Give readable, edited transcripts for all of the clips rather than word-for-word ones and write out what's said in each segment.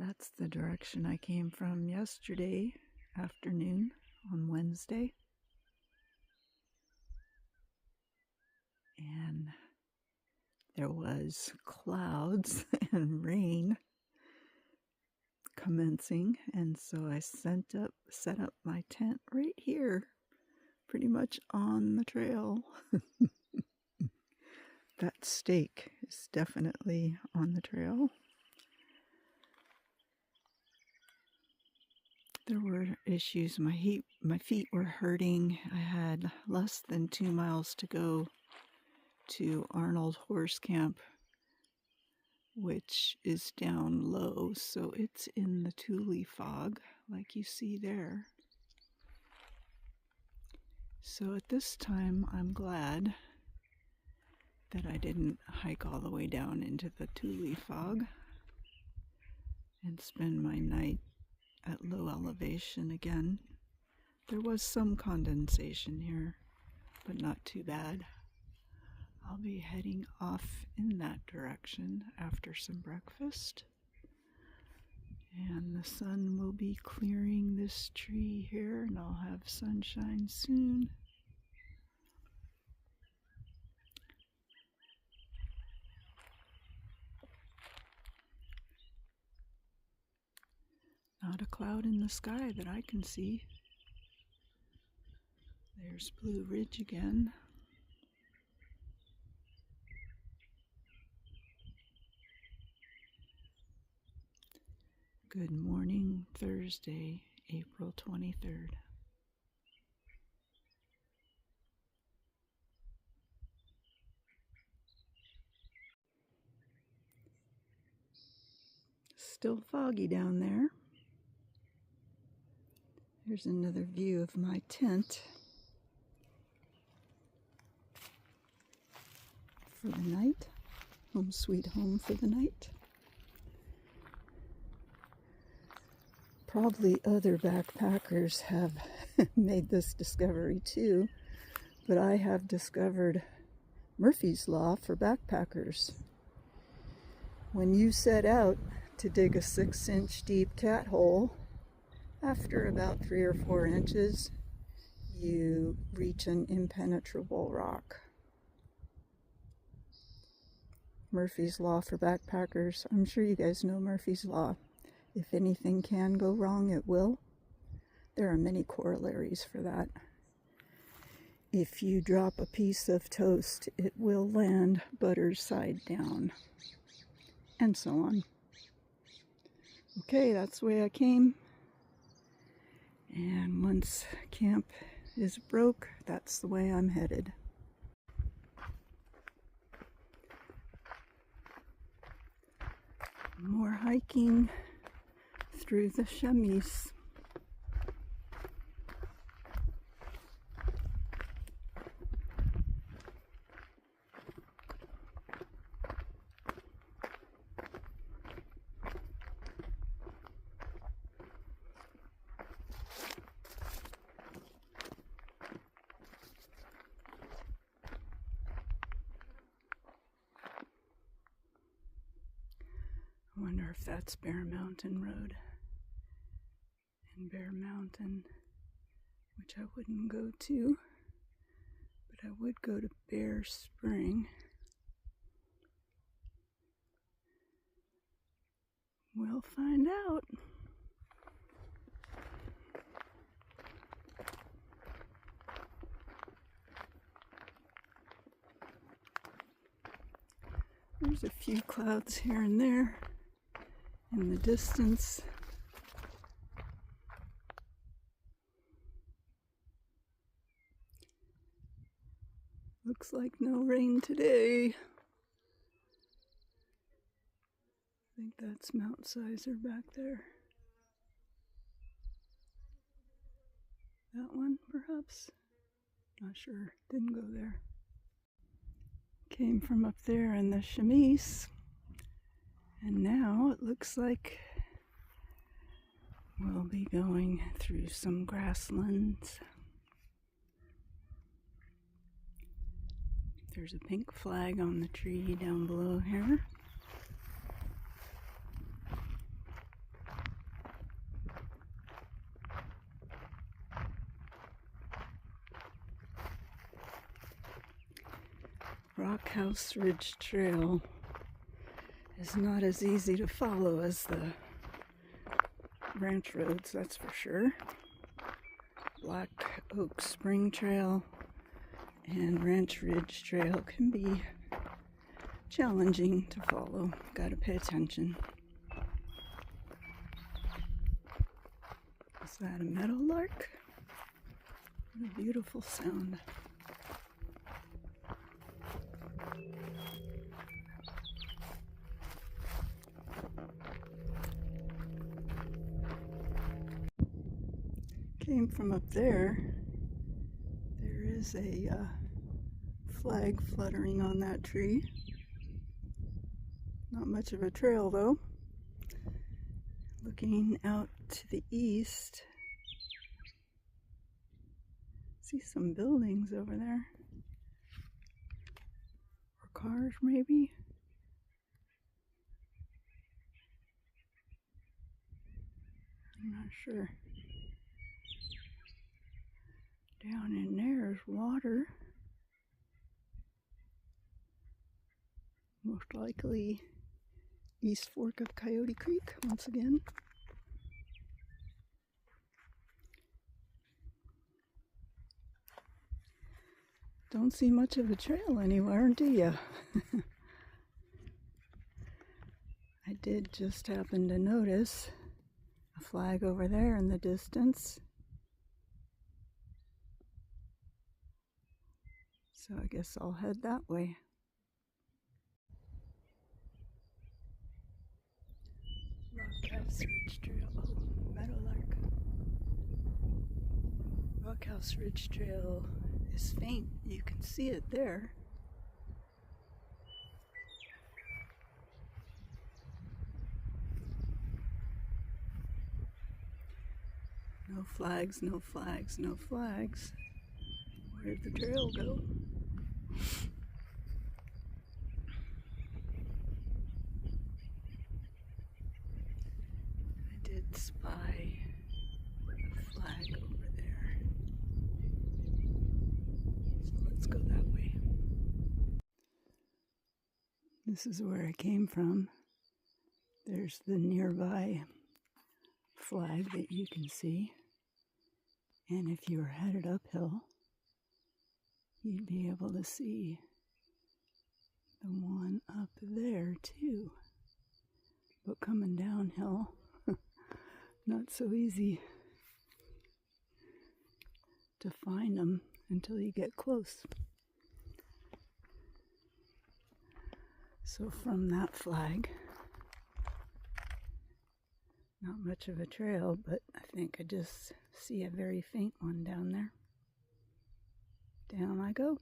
That's the direction I came from yesterday afternoon on Wednesday. And there was clouds and rain commencing, and so I set up my tent right here, pretty much on the trail. That stake is definitely on the trail. There were issues. My feet were hurting. I had less than 2 miles to go to Arnold Horse Camp, which is down low, so it's in the Tule fog, like you see there. So at this time, I'm glad that I didn't hike all the way down into the Tule fog and spend my night at low elevation again. There was some condensation here, but not too bad. I'll be heading off in that direction after some breakfast. And the sun will be clearing this tree here, and I'll have sunshine soon. Not a cloud in the sky that I can see. There's Blue Ridge again. Good morning, Thursday, April 23rd. Still foggy down there. Here's another view of my tent for the night. Home sweet home for the night. Probably other backpackers have made this discovery too, but I have discovered Murphy's Law for backpackers. When you set out to dig a 6-inch deep cat hole, after about 3 or 4 inches, you reach an impenetrable rock. Murphy's Law for backpackers. I'm sure you guys know Murphy's Law. If anything can go wrong, it will. There are many corollaries for that. If you drop a piece of toast, it will land butter side down, and so on. Okay, that's the way I came. And once camp is broke, that's the way I'm headed. More hiking through the Chemise. I wonder if that's Bear Mountain Road. And Bear Mountain, which I wouldn't go to, but I would go to Bear Spring. We'll find out. There's a few clouds here and there in the distance. Looks like no rain today. I think that's Mount Sizer back there. That one, perhaps? Not sure. Didn't go there. Came from up there in the Chemise, and now it looks like we'll be going through some grasslands. There's a pink flag on the tree down below here. Rock House Ridge Trail is not as easy to follow as the branch roads, that's for sure. Black Oak Spring Trail and Ranch Ridge Trail can be challenging to follow. Gotta pay attention. Is that a meadowlark? What a beautiful sound. Came from up there. There is a flag fluttering on that tree. Not much of a trail though. Looking out to the east, see some buildings over there. Or cars maybe? I'm not sure. Down in there is water. Most likely East Fork of Coyote Creek once again. Don't see much of a trail anywhere, do you? I did just happen to notice a flag over there in the distance. So I guess I'll head that way. Rock House Ridge Trail. Oh, meadowlark. Rock House Ridge Trail is faint. You can see it there. No flags, no flags, no flags. Where'd the trail go? I did spy a flag over there. So let's go that way. This is where I came from. There's the nearby flag that you can see. And if you were headed uphill, you'd be able to see the one up there too. But coming downhill, not so easy to find them until you get close. So from that flag, not much of a trail, but I think I just see a very faint one down there. Down I go.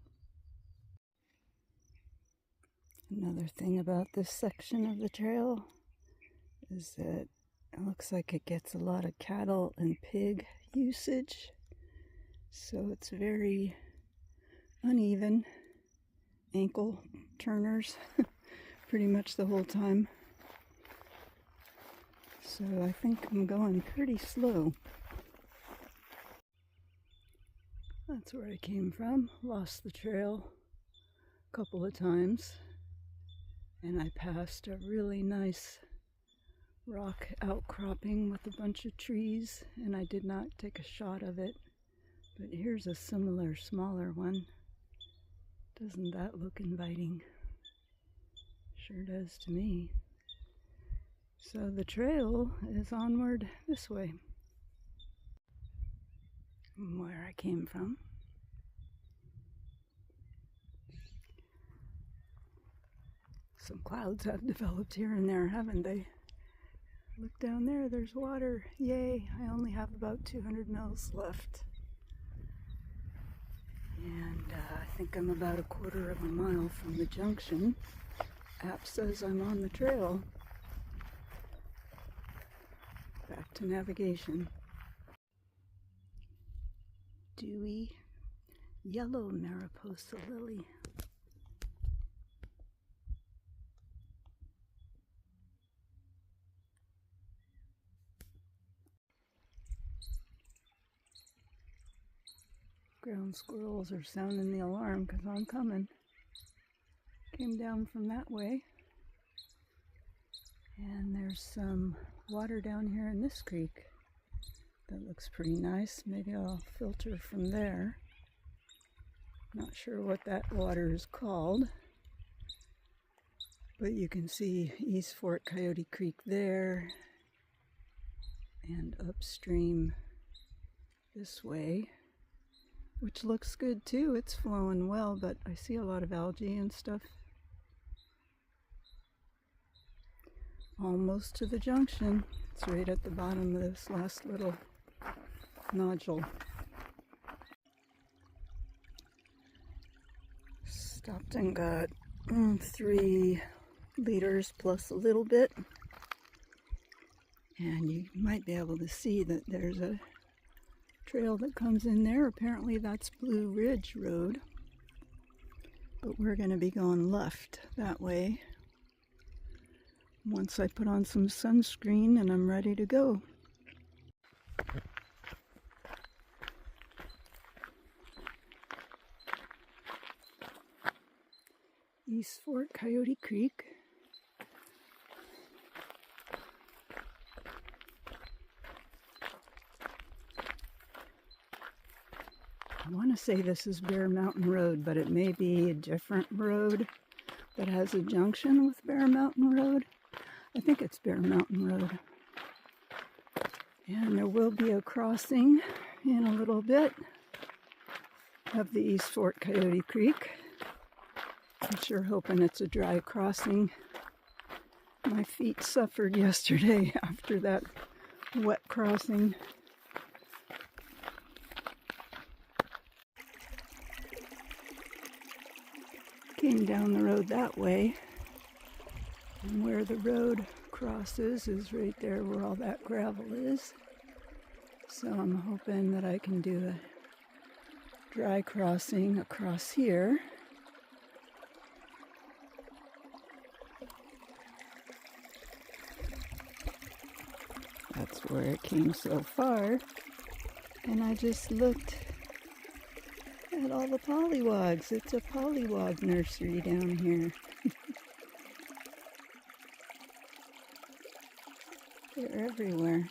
Another thing about this section of the trail is that it looks like it gets a lot of cattle and pig usage. So it's very uneven. Ankle turners pretty much the whole time. So I think I'm going pretty slow. That's where I came from. Lost the trail a couple of times. And I passed a really nice rock outcropping with a bunch of trees, and I did not take a shot of it. But here's a similar, smaller one. Doesn't that look inviting? Sure does to me. So the trail is onward this way, from where I came from. Some clouds have developed here and there, haven't they? Look down there, there's water. Yay, I only have about 200 mils left. And I think I'm about a quarter of a mile from the junction. App says I'm on the trail. Back to navigation. Dewy yellow Mariposa lily. Ground squirrels are sounding the alarm because I'm coming. Came down from that way. And there's some water down here in this creek. That looks pretty nice. Maybe I'll filter from there. Not sure what that water is called. But you can see East Fork Coyote Creek there. And upstream this way. Which looks good too. It's flowing well, but I see a lot of algae and stuff. Almost to the junction. It's right at the bottom of this last little nodule. Stopped and got 3 liters plus a little bit. And you might be able to see that there's a trail that comes in there. Apparently that's Blue Ridge Road. But we're going to be going left that way once I put on some sunscreen and I'm ready to go. East Fork Coyote Creek. I want to say this is Bear Mountain Road, but it may be a different road that has a junction with Bear Mountain Road. I think it's Bear Mountain Road. And there will be a crossing in a little bit of the East Fork Coyote Creek. I'm sure hoping it's a dry crossing. My feet suffered yesterday after that wet crossing. Came down the road that way, and where the road crosses is right there where all that gravel is. So I'm hoping that I can do a dry crossing across here. That's where it came so far, and I just looked at all the pollywogs. It's a pollywog nursery down here. They're everywhere.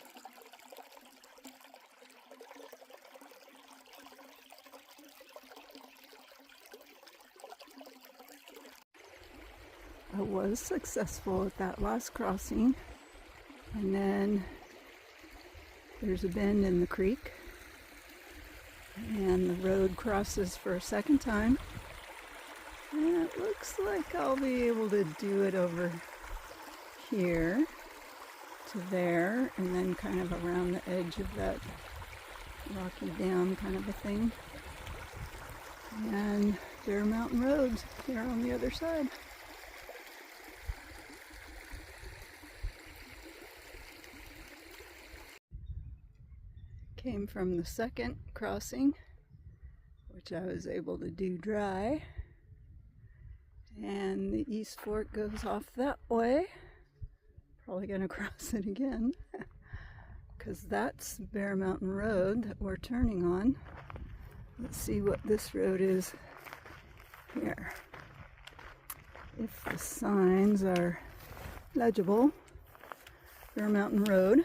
I was successful at that last crossing, and then there's a bend in the creek. And the road crosses for a second time. And it looks like I'll be able to do it over here to there, and then kind of around the edge of that rocky dam kind of a thing. And Bear Mountain Road's there on the other side. Came from the second crossing, which I was able to do dry, and the East Fork goes off that way. Probably gonna cross it again because that's Bear Mountain Road that we're turning on. Let's see what this road is here, if the signs are legible. Bear Mountain Road.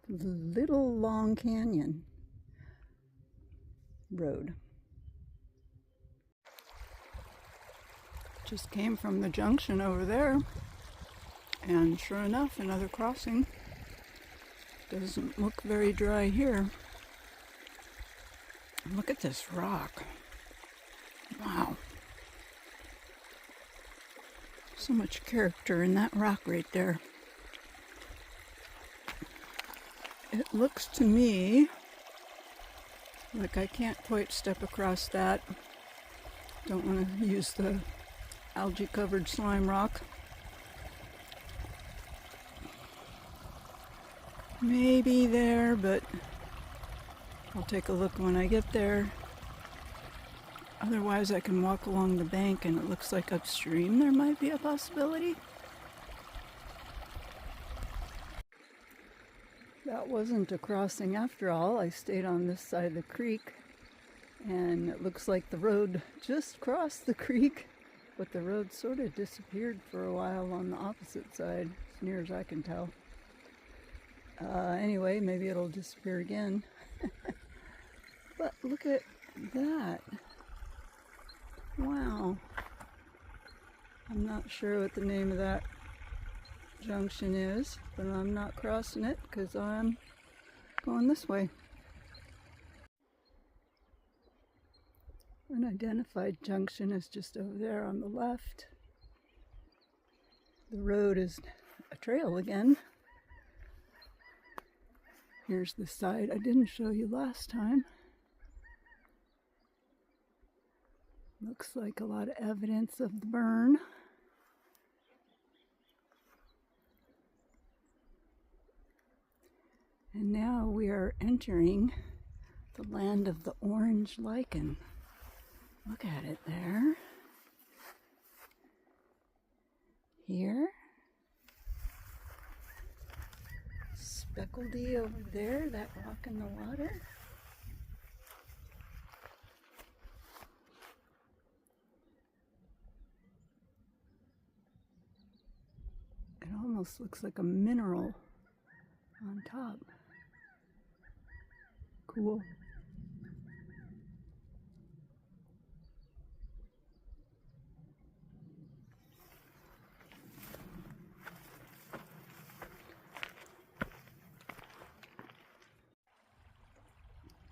Little Long Canyon Road. Just came from the junction over there, and sure enough, another crossing. Doesn't look very dry here. Look at this rock. Wow. So much character in that rock right there. It looks to me like I can't quite step across that. Don't want to use the algae covered slime rock. Maybe there, but I'll take a look when I get there. Otherwise I can walk along the bank, and it looks like upstream there might be a possibility. That wasn't a crossing after all. I stayed on this side of the creek And it looks like the road just crossed the creek, but the road sort of disappeared for a while on the opposite side, as near as I can tell. Anyway, maybe it'll disappear again. But look at that. Wow. I'm not sure what the name of that junction is, but I'm not crossing it because I'm going this way. Unidentified junction is just over there on the left. The road is a trail again. Here's the side I didn't show you last time. Looks like a lot of evidence of the burn. And now we are entering the land of the orange lichen. Look at it there. Here. Speckledy over there, that rock in the water. It almost looks like a mineral on top. Cool.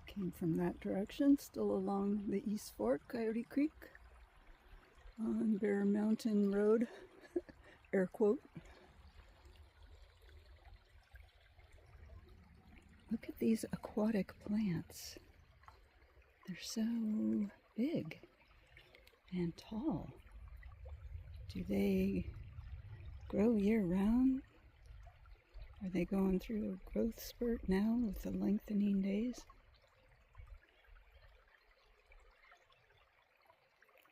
Came from that direction, still along the East Fork, Coyote Creek, on Bear Mountain Road, air quote. Look at these aquatic plants. They're so big and tall. Do they grow year-round? Are they going through a growth spurt now with the lengthening days?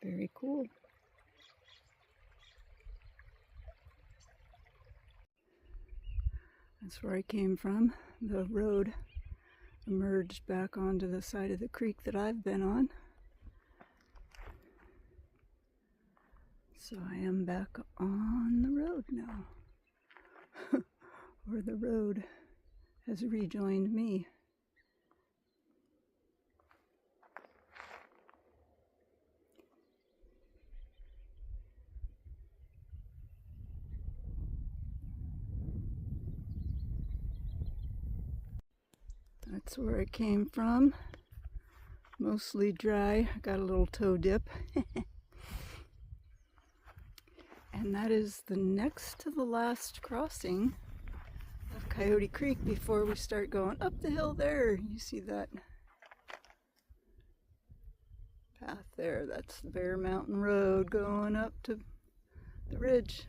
Very cool. That's where I came from. The road emerged back onto the side of the creek that I've been on. So I am back on the road now. Or the road has rejoined me. That's where it came from. Mostly dry. I got a little toe dip. And that is the next to the last crossing of Coyote Creek before we start going up the hill there. You see that path there? That's the Bear Mountain Road going up to the ridge.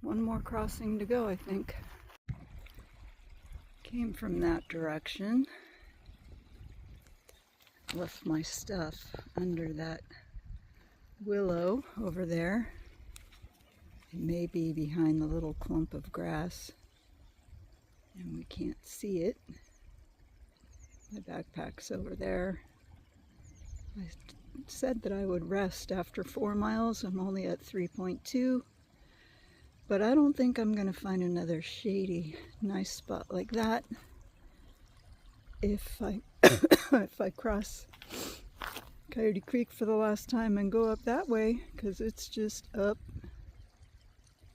One more crossing to go, I think. Came from that direction. Left my stuff under that willow over there. It may be behind the little clump of grass and we can't see it. My backpack's over there. I said that I would rest after 4 miles. I'm only at 3.2. But I don't think I'm going to find another shady, nice spot like that if I if I cross Coyote Creek for the last time and go up that way, because it's just up,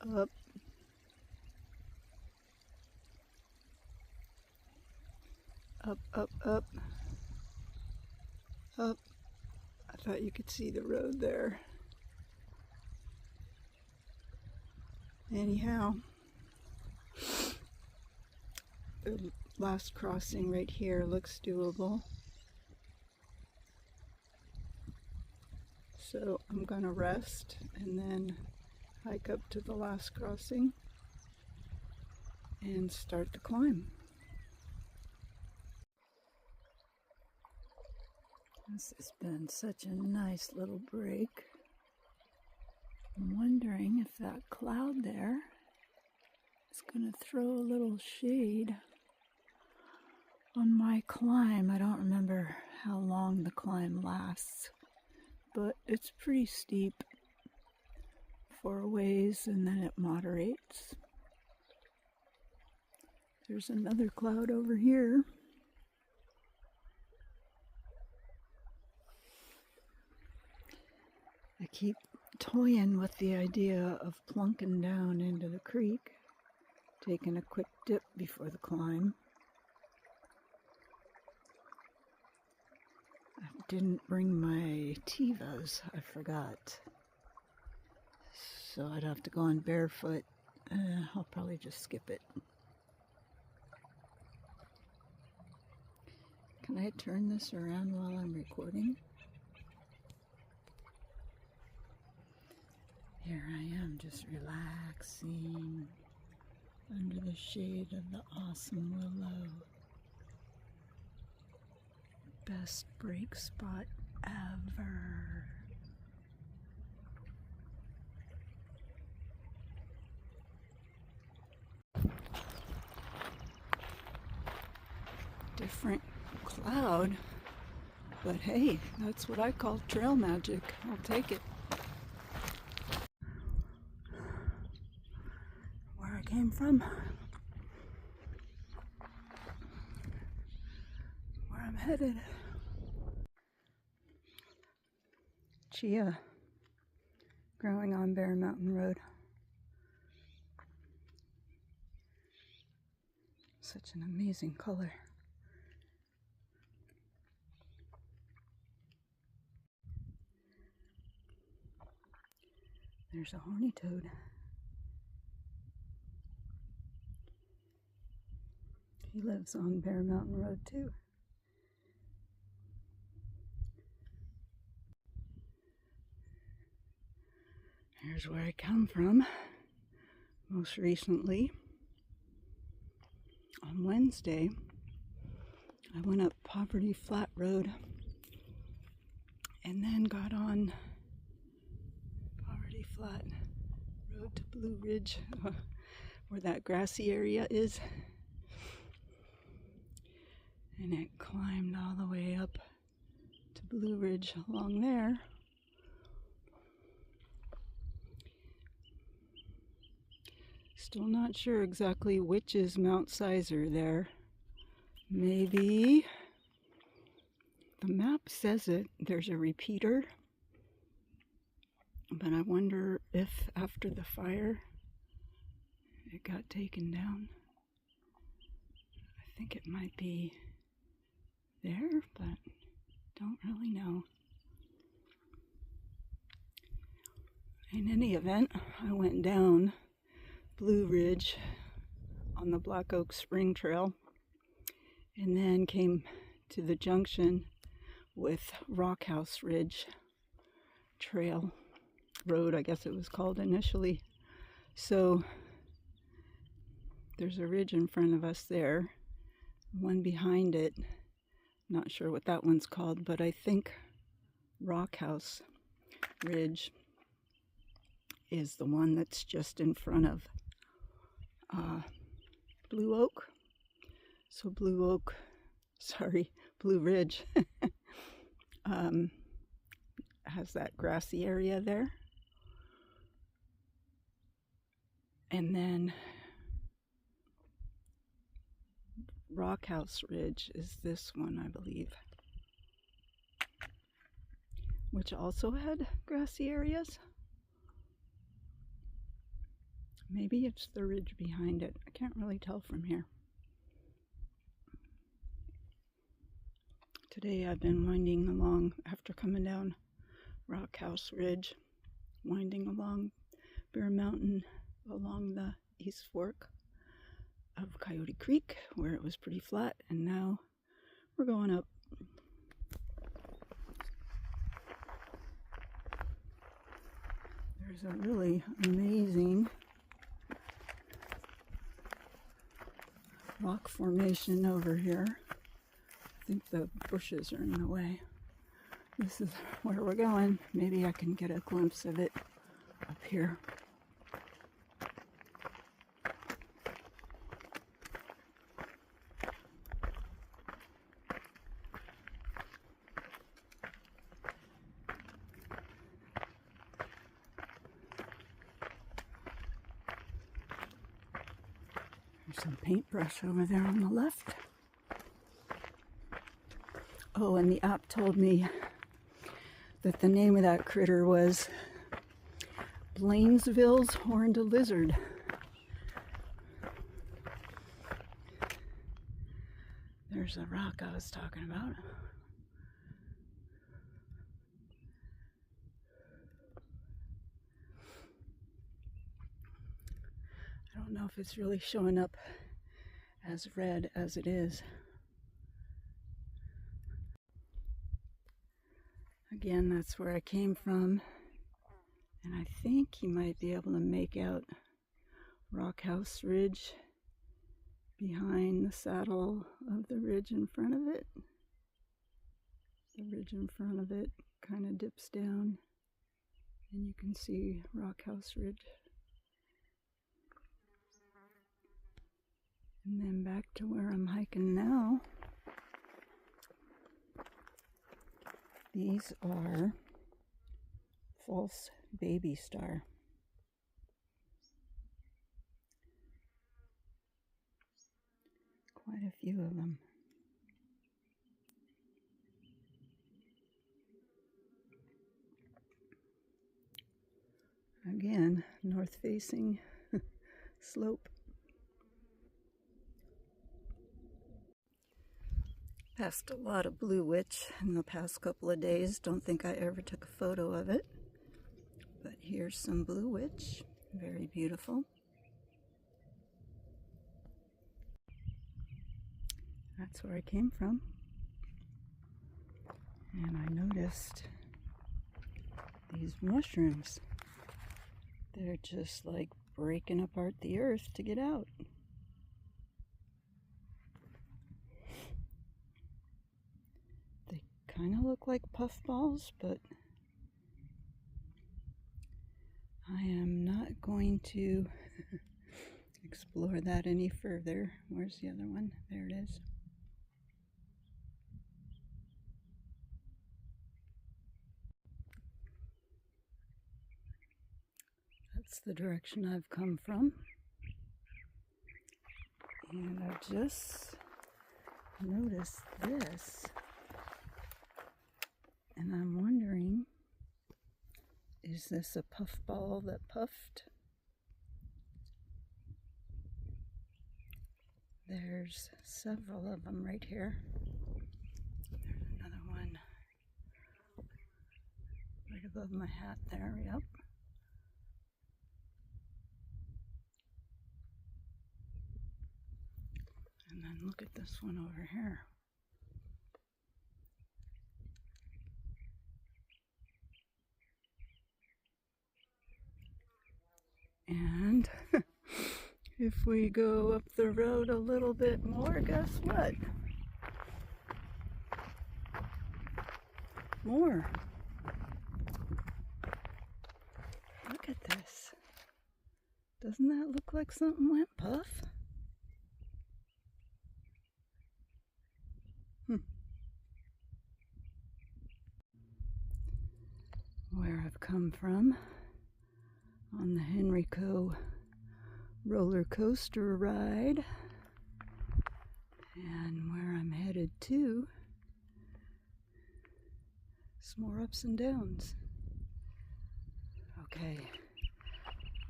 up, up, up, up, up. I thought you could see the road there. Anyhow, the last crossing right here looks doable. So I'm gonna rest and then hike up to the last crossing and start the climb. This has been such a nice little break. I'm wondering if that cloud there is going to throw a little shade On my climb, I don't remember how long the climb lasts, but it's pretty steep for a ways and then it moderates. There's another cloud over here. I keep toying with the idea of plunking down into the creek, taking a quick dip before the climb. I didn't bring my Tevas, I forgot. So I'd have to go on barefoot. I'll probably just skip it. Can I turn this around while I'm recording? Here I am, just relaxing under the shade of the awesome willow. Best break spot ever. Different cloud, but hey, that's what I call trail magic. I'll take it. Where I came from, where I'm headed. Chia growing on Bear Mountain Road. Such an amazing color. There's a horny toad. He lives on Bear Mountain Road too. Here's where I come from. Most recently, on Wednesday, I went up Poverty Flat Road and then got on Poverty Flat Road to Blue Ridge, where that grassy area is. And it climbed all the way up to Blue Ridge along there. Still not sure exactly which is Mount Sizer there. Maybe the map says it. There's a repeater. But I wonder if after the fire it got taken down. I think it might be there, but don't really know. In any event, I went down Blue Ridge on the Black Oak Spring Trail and then came to the junction with Rock House Ridge Trail Road, I guess it was called initially. So there's a ridge in front of us there, one behind it, not sure what that one's called, but I think Rock House Ridge is the one that's just in front of Blue Oak. So Blue Ridge has that grassy area there. And then Rock House Ridge is this one, I believe, which also had grassy areas. Maybe it's the ridge behind it. I can't really tell from here. Today I've been winding along, after coming down Rock House Ridge, winding along Bear Mountain along the East Fork of Coyote Creek, where it was pretty flat, and now we're going up. There's a really amazing rock formation over here. I think the bushes are in the way. This is where we're going. Maybe I can get a glimpse of it up here. There's some paintbrush over there on the left. Oh, and the app told me that the name of that critter was Blainsville's horned lizard. There's the rock I was talking about. I don't know if it's really showing up as red as it is. Again, that's where I came from, and I think you might be able to make out Rock House Ridge behind the saddle of the ridge in front of it. The ridge in front of it kind of dips down, and you can see Rock House Ridge. And then back to where I'm hiking now. These are false baby star. Quite a few of them. Again, north facing slope. Passed a lot of blue witch in the past couple of days. Don't think I ever took a photo of it. But here's some blue witch. Very beautiful. That's where I came from. And I noticed these mushrooms. They're just like breaking apart the earth to get out. They kind of look like puffballs, but I am not going to explore that any further. Where's the other one? There it is. That's the direction I've come from. And I just noticed this. And I'm wondering, is this a puffball that puffed? There's several of them right here. There's another one right above my hat there, yep. And then look at this one over here. And if we go up the road a little bit more, guess what? More. Look at this. Doesn't that look like something went puff? Where I've come from on the Henrico roller coaster ride, and where I'm headed to, some more ups and downs. Okay,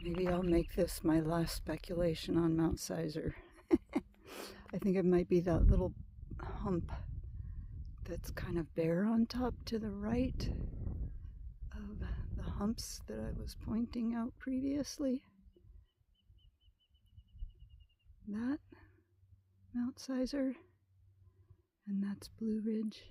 maybe I'll make this my last speculation on Mount Sizer. I think it might be that little hump that's kind of bare on top to the right of the humps that I was pointing out previously. That Mount Sizer, and that's Blue Ridge.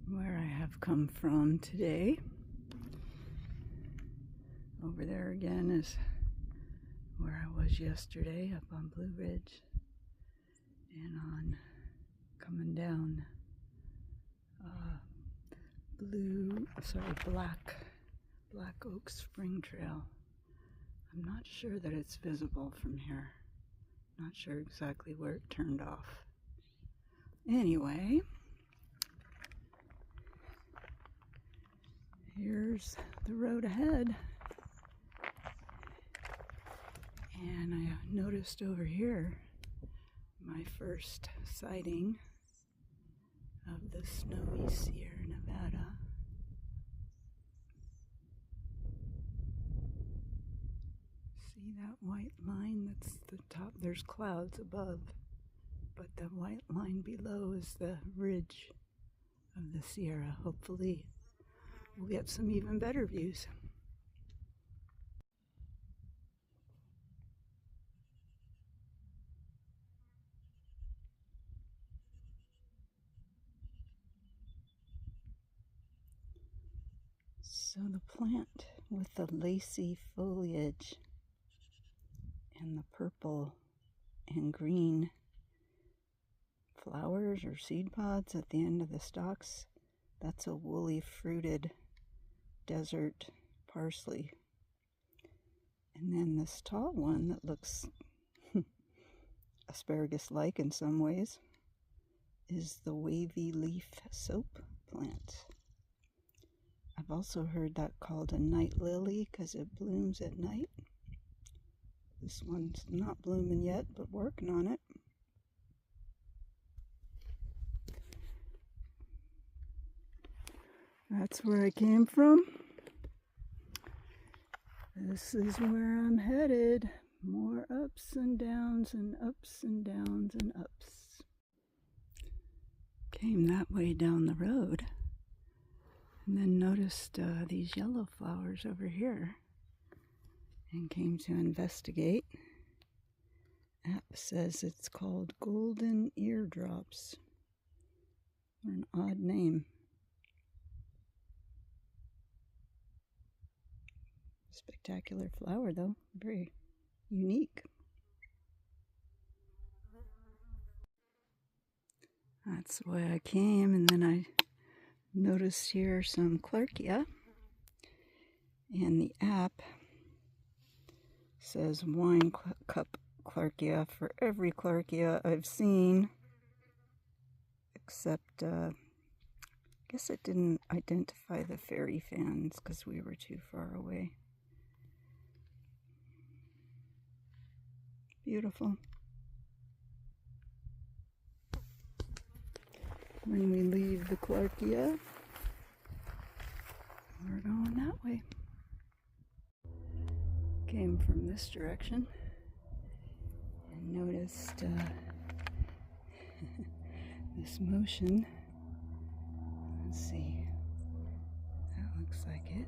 Where I have come from today. Over there again is where I was yesterday, up on Blue Ridge, and on coming down Black Oak Spring Trail. I'm not sure that it's visible from here. Not sure exactly where it turned off. Anyway, here's the road ahead. And I noticed over here my first sighting of the snowy Sierra Nevada. See that white line? That's the top. There's clouds above, but the white line below is the ridge of the Sierra. Hopefully we'll get some even better views. So the plant with the lacy foliage and the purple and green flowers or seed pods at the end of the stalks, that's a woolly fruited desert parsley. And then this tall one that looks asparagus-like in some ways is the wavy leaf soap plant. I've also heard that called a night lily because it blooms at night. This one's not blooming yet, but working on it. That's where I came from. This is where I'm headed. More ups and downs and ups and downs and ups. Came that way down the road. And then noticed these yellow flowers over here and came to investigate. App says it's called golden eardrops. What an odd name. Spectacular flower though, very unique. That's why I came, and then I noticed here some Clarkia, and the app says wine cup Clarkia for every Clarkia I've seen, except I guess it didn't identify the fairy fans because we were too far away. Beautiful. When we leave the Clarkia, we're going that way. Came from this direction and noticed this motion. Let's see, that looks like it.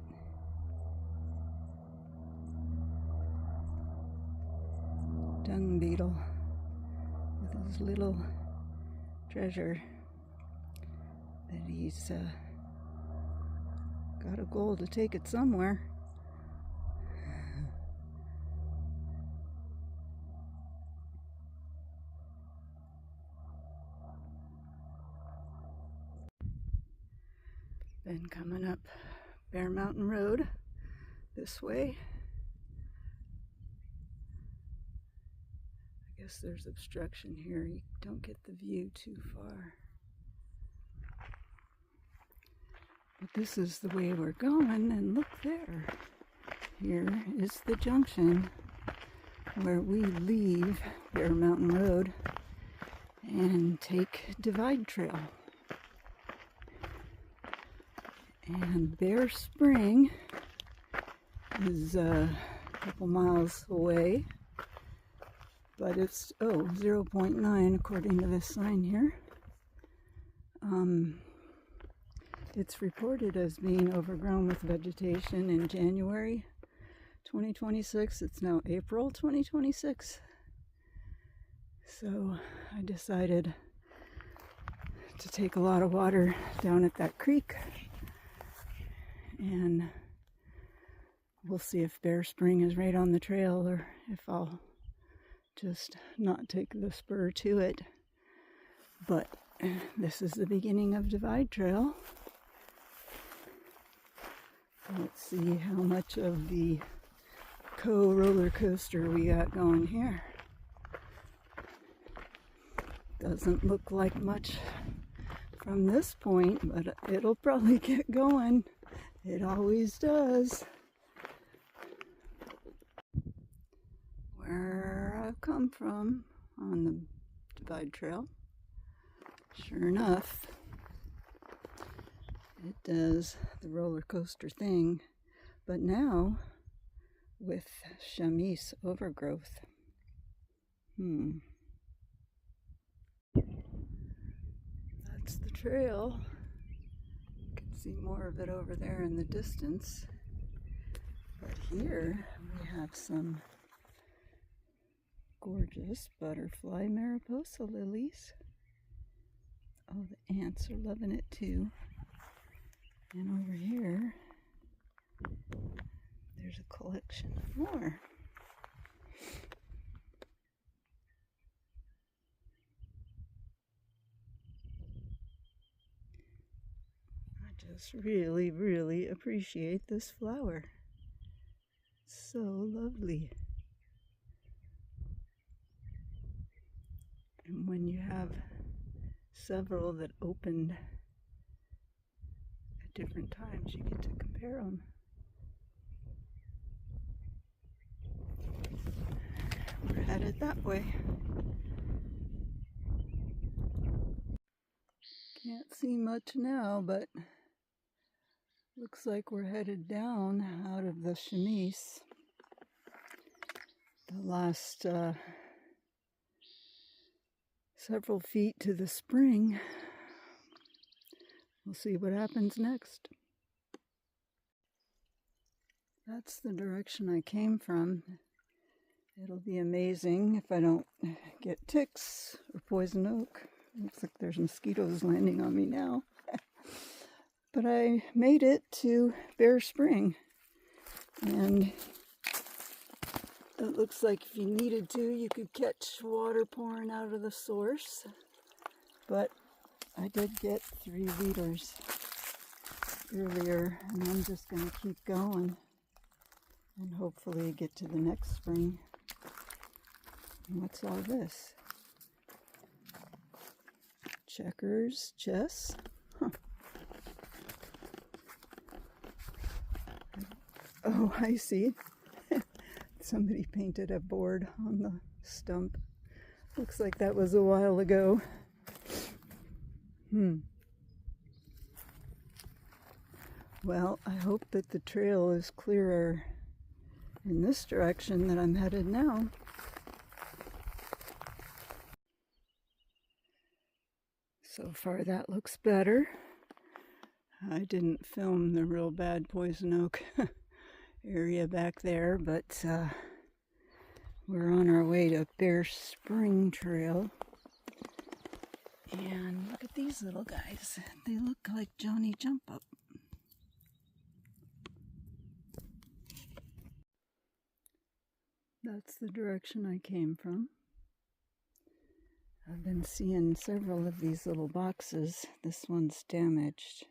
Dung beetle with his little treasure that he's got a goal to take it somewhere. Been coming up Bear Mountain Road this way. I guess there's obstruction here. You don't get the view too far. But this is the way we're going, and look there. Here is the junction where we leave Bear Mountain Road and take Divide Trail. And Bear Spring is a couple miles away, but it's 0.9 according to this sign here. It's reported as being overgrown with vegetation in January 2026. It's now April 2026. So I decided to take a lot of water down at that creek, and we'll see if Bear Spring is right on the trail or if I'll just not take the spur to it. But this is the beginning of Divide Trail. Let's see how much of the roller coaster we got going here. Doesn't look like much from this point, but it'll probably get going. It always does. Where I've come from on the Divide Trail, sure enough, it does the roller coaster thing, but now with chamise overgrowth. That's the trail. You can see more of it over there in the distance. But here we have some gorgeous butterfly Mariposa lilies. Oh, the ants are loving it too. And over here, there's a collection of more. I just really, really appreciate this flower. It's so lovely. And when you have several that opened at different times, you get to compare them. We're headed that way. Can't see much now, but looks like we're headed down out of the chamise. The last several feet to the spring. We'll see what happens next. That's the direction I came from. It'll be amazing if I don't get ticks or poison oak. Looks like there's mosquitoes landing on me now. But I made it to Bear Spring, and it looks like if you needed to, you could catch water pouring out of the source. But I did get 3 liters earlier, and I'm just going to keep going and hopefully get to the next spring. And what's all this? Checkers, chess. Huh. Oh, I see. Somebody painted a board on the stump. Looks like that was a while ago. Well, I hope that the trail is clearer in this direction that I'm headed now. So far that looks better. I didn't film the real bad poison oak area back there, but we're on our way to Bear Spring Trail. And look at these little guys. They look like Johnny Jump Up. That's the direction I came from. I've been seeing several of these little boxes. This one's damaged.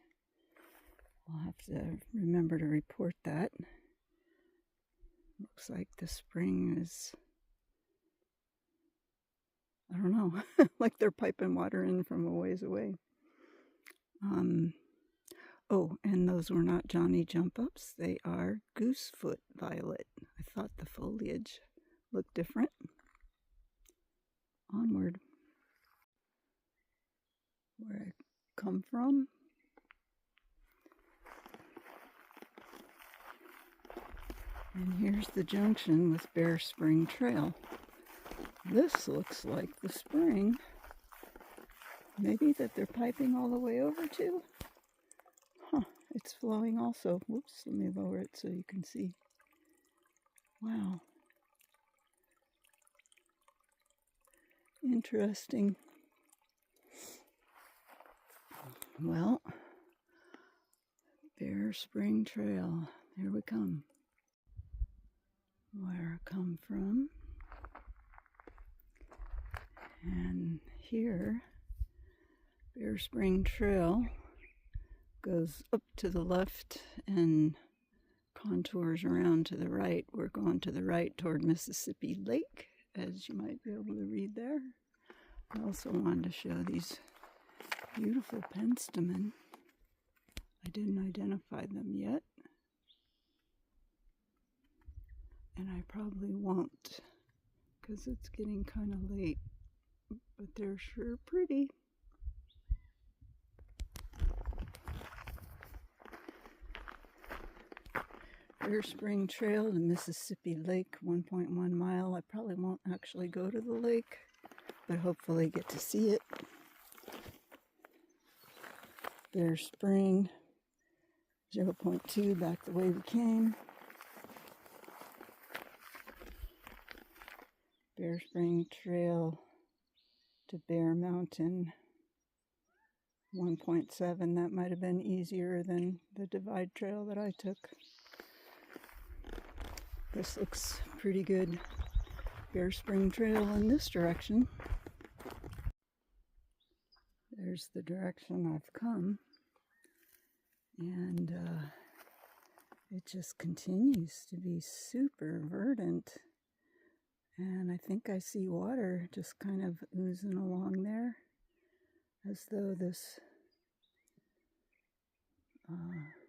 I'll have to remember to report that. Looks like the spring is, I don't know, like they're piping water in from a ways away. Oh, and those were not Johnny Jump Ups. They are Goosefoot Violet. I thought the foliage looked different. Onward. Where I come from. And here's the junction with Bear Spring Trail. This looks like the spring. Maybe that they're piping all the way over to? Huh, it's flowing also. Whoops, let me lower it so you can see. Wow. Interesting. Well, Bear Spring Trail, here we come. Where I come from. And here, Bear Spring Trail goes up to the left and contours around to the right. We're going to the right toward Mississippi Lake, as you might be able to read there. I also wanted to show these beautiful penstemon. I didn't identify them yet, and I probably won't because it's getting kind of late, but they're sure pretty. Bear Spring Trail to Mississippi Lake, 1.1 mile. I probably won't actually go to the lake, but hopefully get to see it. Bear Spring, 0.2, back the way we came. Bear Spring Trail to Bear Mountain, 1.7. That might have been easier than the Divide Trail that I took. This looks pretty good. Bear Spring Trail in this direction. There's the direction I've come. And it just continues to be super verdant. And I think I see water just kind of oozing along there, as though this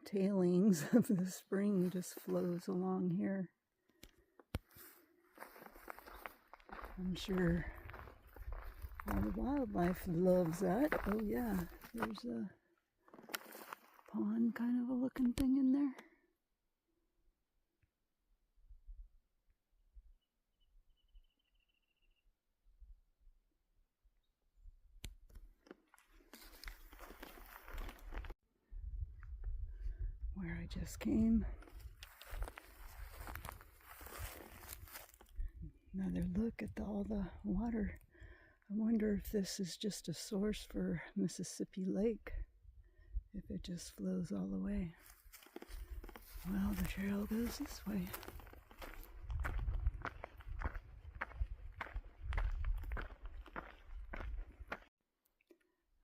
tailings of the spring just flows along here. I'm sure all the wildlife loves that. Oh yeah, there's a pond kind of a looking thing in there. Where I just came. Another look at all the water. I wonder if this is just a source for Mississippi Lake, if it just flows all the way. Well, the trail goes this way.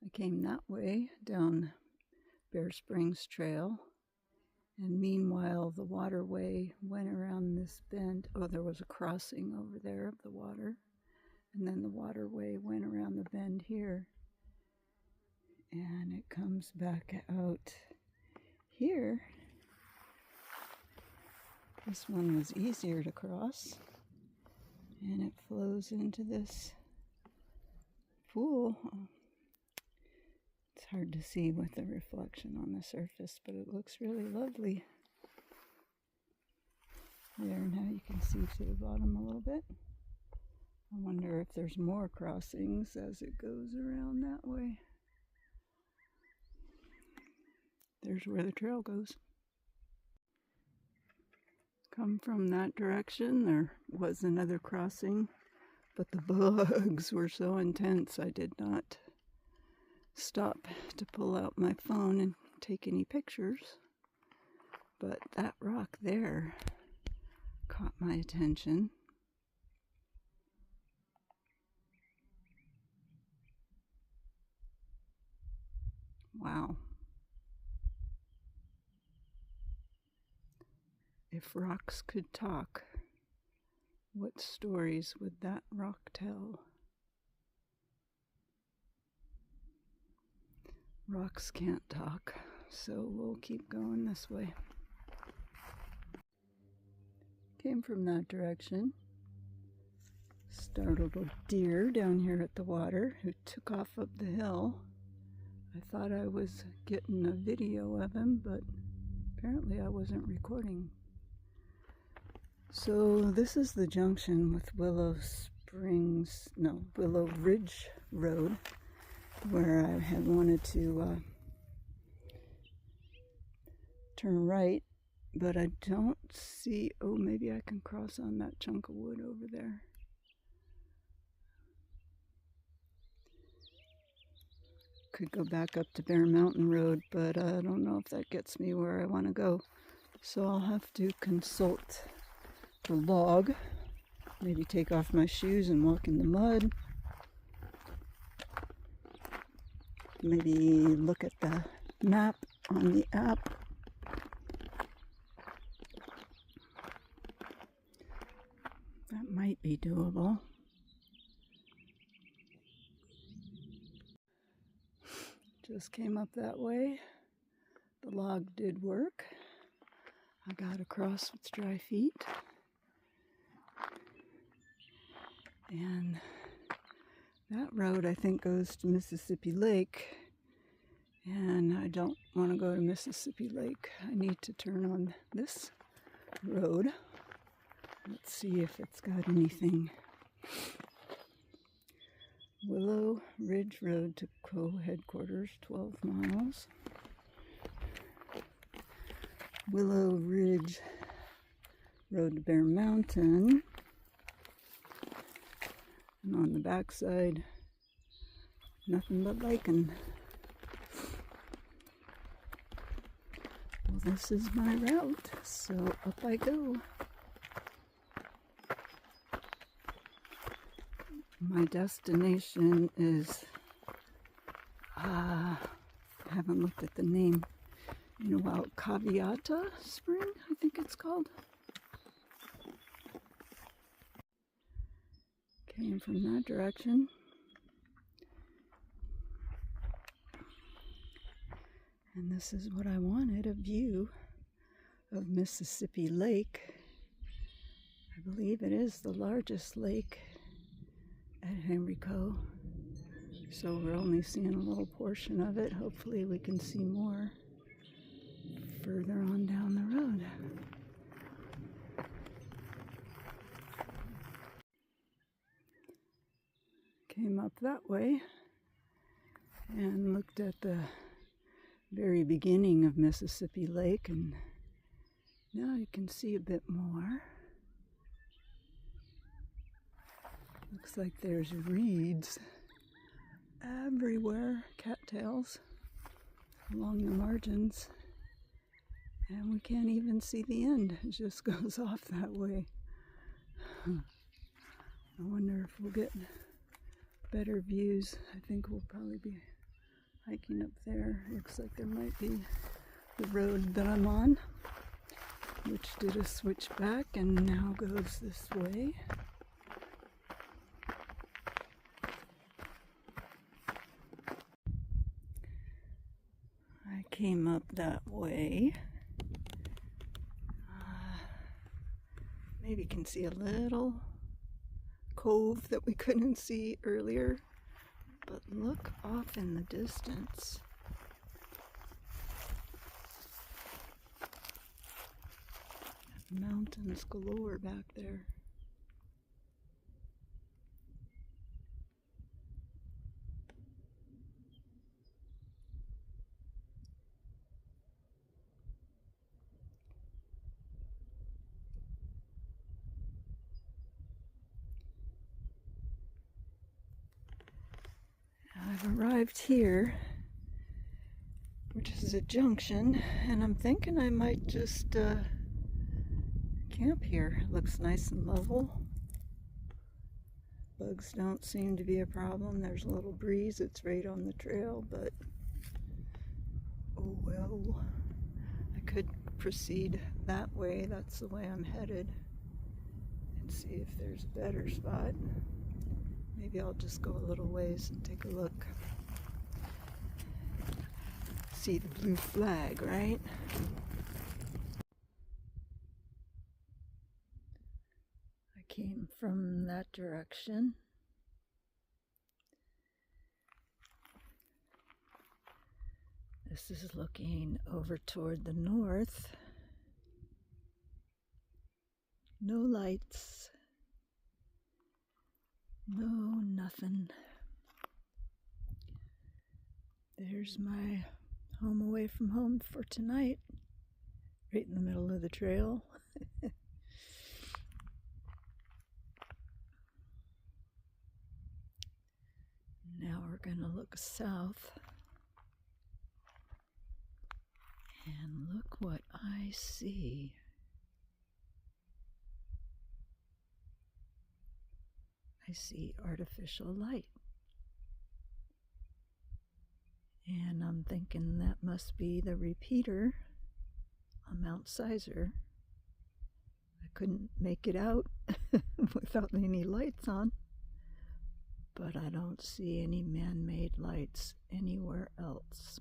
I came that way down Bear Springs Trail, and meanwhile the waterway went around this bend. Oh, there was a crossing over there of the water, and then the waterway went around the bend here, and it comes back out here. This one was easier to cross, and it flows into this pool. It's hard to see with the reflection on the surface, but it looks really lovely. There, now you can see to the bottom a little bit. I wonder if there's more crossings as it goes around that way. There's where the trail goes. Come from that direction, there was another crossing, but the bugs were so intense I did not stop to pull out my phone and take any pictures. But that rock there caught my attention. Wow. If rocks could talk, what stories would that rock tell? Rocks can't talk, so we'll keep going this way. Came from that direction. Startled a deer down here at the water who took off up the hill. I thought I was getting a video of him, but apparently I wasn't recording. So this is the junction with Willow Ridge Road, where I had wanted to turn right, but I don't see, oh, maybe I can cross on that chunk of wood over there. Could go back up to Bear Mountain Road, but I don't know if that gets me where I want to go. So I'll have to consult the log, maybe take off my shoes and walk in the mud. Maybe look at the map on the app. That might be doable. Just came up that way. The log did work. I got across with dry feet. And that road, I think, goes to Mississippi Lake. And I don't want to go to Mississippi Lake. I need to turn on this road. Let's see if it's got anything. Willow Ridge Road to Crow Headquarters, 12 miles. Willow Ridge Road to Bear Mountain. And on the backside, nothing but lichen. Well, this is my route, so up I go. My destination is, I haven't looked at the name in a while, Caviata Spring, I think it's called. Came from that direction. And this is what I wanted, a view of Mississippi Lake. I believe it is the largest lake at Henrico. So we're only seeing a little portion of it. Hopefully we can see more further on down the road. Came up that way and looked at the very beginning of Mississippi Lake, and now you can see a bit more. Looks like there's reeds everywhere, cattails along the margins, and we can't even see the end. It just goes off that way. I wonder if we'll get better views. I think we'll probably be hiking up there. Looks like there might be the road that I'm on, which did a switch back and now goes this way. I came up that way. Maybe you can see a little cove that we couldn't see earlier. But look off in the distance. Mountains galore back there. I've arrived here, which is a junction, and I'm thinking I might just camp here. It looks nice and level. Bugs don't seem to be a problem. There's a little breeze. It's right on the trail, but oh well. I could proceed that way. That's the way I'm headed, and see if there's a better spot. Maybe I'll just go a little ways and take a look. See the blue flag, right? I came from that direction. This is looking over toward the north. No lights. No, nothing. There's my home away from home for tonight, right in the middle of the trail. Now we're going to look south, and look what I see. I see artificial light. And I'm thinking that must be the repeater on Mount Sizer. I couldn't make it out without any lights on, but I don't see any man-made lights anywhere else.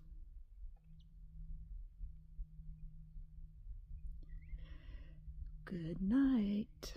Good night.